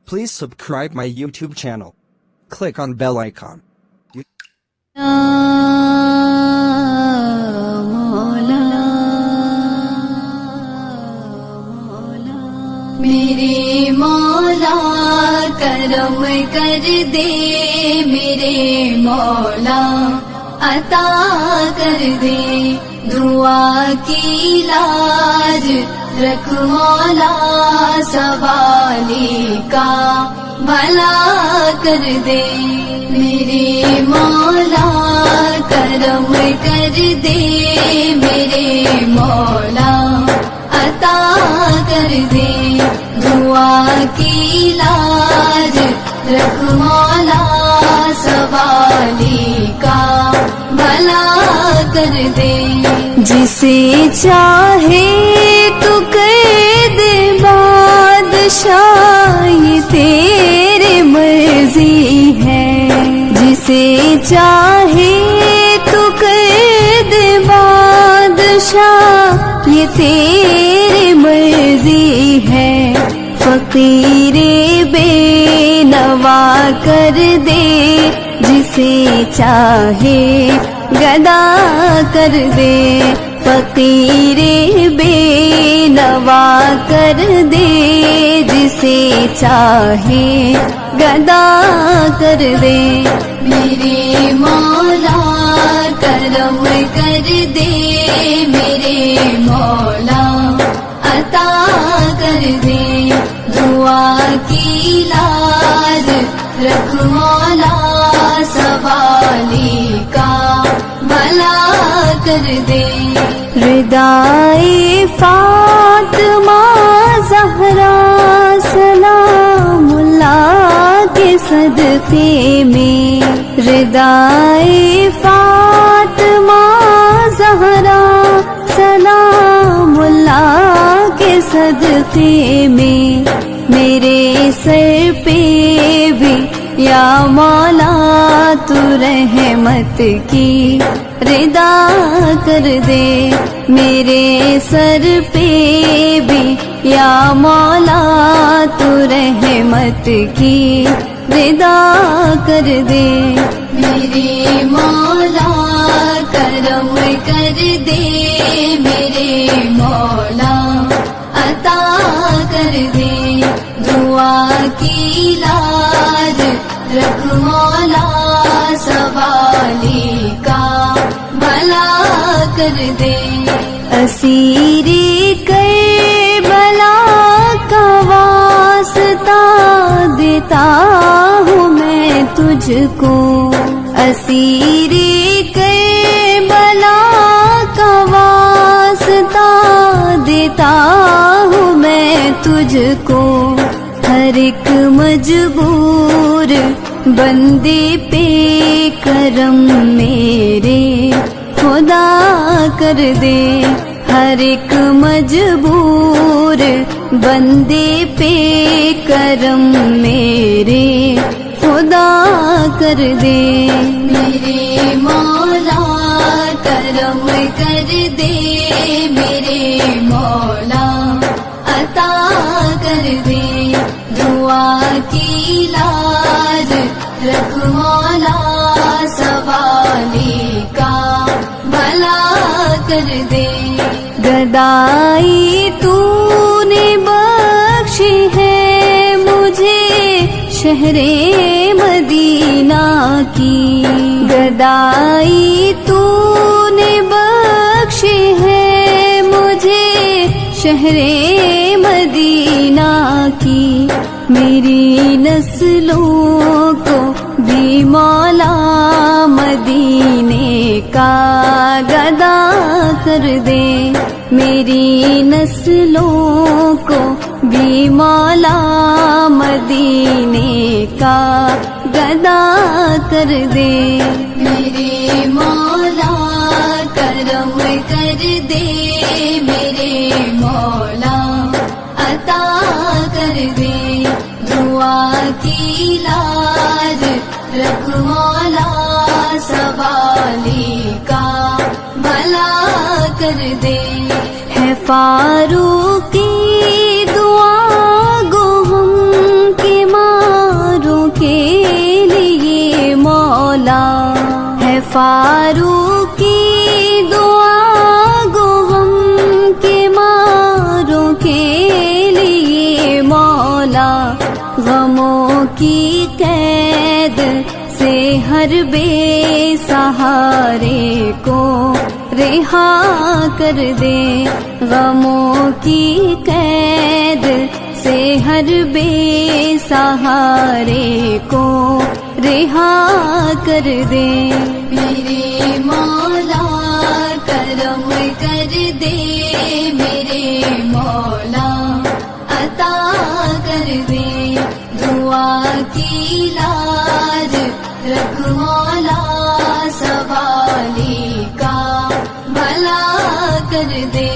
Please subscribe my YouTube channel. Click on bell icon. میرے مولا کرم کر دے، میرے مولا عطا کر دے، دعا کی لاج رکھ مولا، سوالی کا بھلا کر دے، میرے مولا کرم کر دے، میرے مولا عطا کر دے، دعا کی لاج رکھ مولا، سوالی کا بھلا کر دے، جسے چاہے تو کر دے بادشاہ، یہ تیرے مرضی ہے، جسے چاہے تو کر دے بادشاہ، یہ تیرے مرضی ہے، فقیر بے نوا کر دے، جسے چاہے گدا کر دے، فقیر بے نوا کر دے، جسے چاہے گدا کر دے، میرے مولا کرم کر دے، میرے مولا عطا کر دے، دعا کی لاج رکھ مولا، سوالی کا بھلا کر دے، ردائے فاطمہ زہرا سلام اللہ کے صدقے میں، ردائے فاطمہ زہرا سلام اللہ کے صدقے میں، میرے سر پہ بھی یا مولا تو رحمت کی ردا کر دے، میرے سر پہ بھی یا مولا تو رحمت کی ردا کر دے، میرے مولا کرم کر دے، میرے مولا عطا کر دے، دعا کی لاج رکھ مولا، سوالی کا بھلا کر دے، اسیر کربلا کا واسطہ دیتا ہوں میں تجھ کو، اسیر کربلا کا واسطہ دیتا ہوں میں تجھ کو، ہر ایک مجبور بندے پہ کرم میرے خدا کر دے، ہر ایک مجبور بندے پہ کرم میرے خدا کر دے، میرے مولا کرم کر دے، میرے مولا عطا کر دے، دعا کی لاج رکھ مولا، سوالی کا بھلا کر دے، گدائی تو نے بخشی ہے مجھے شہر مدینہ کی، گدائی تو نے بخشی ہے مجھے شہر مدینہ کی، میری نسلوں کو بھی مولا مدینے کا گدا کر دے، میری نسلوں کو بھی مولا مدینے کا گدا کر دے، میرے مولا کرم کر دے، میرے مولا عطا کر دے، دعا کی لاج رکھ مولا، سوالی کا بھلا کر دے، ہے فاروق کی دعا گو ہم کی فاروق کی دعا گو غم کے ماروں کے لیے مولا، غموں کی قید سے ہر بے سہارے کو رہا کر دے، غموں کی قید سے ہر بے سہارے کو رہا کر دے۔ میرے مولا کرم کر دے، میرے مولا عطا کر دے، دعا کی لاج رکھ مولا، سوالی کا بھلا کر دے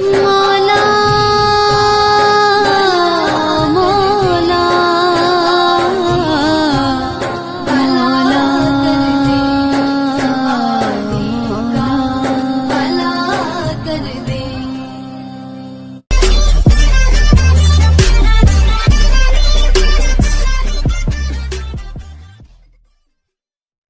مولا، مولا بھلا کر دے، سوالی کا بھلا کر دے۔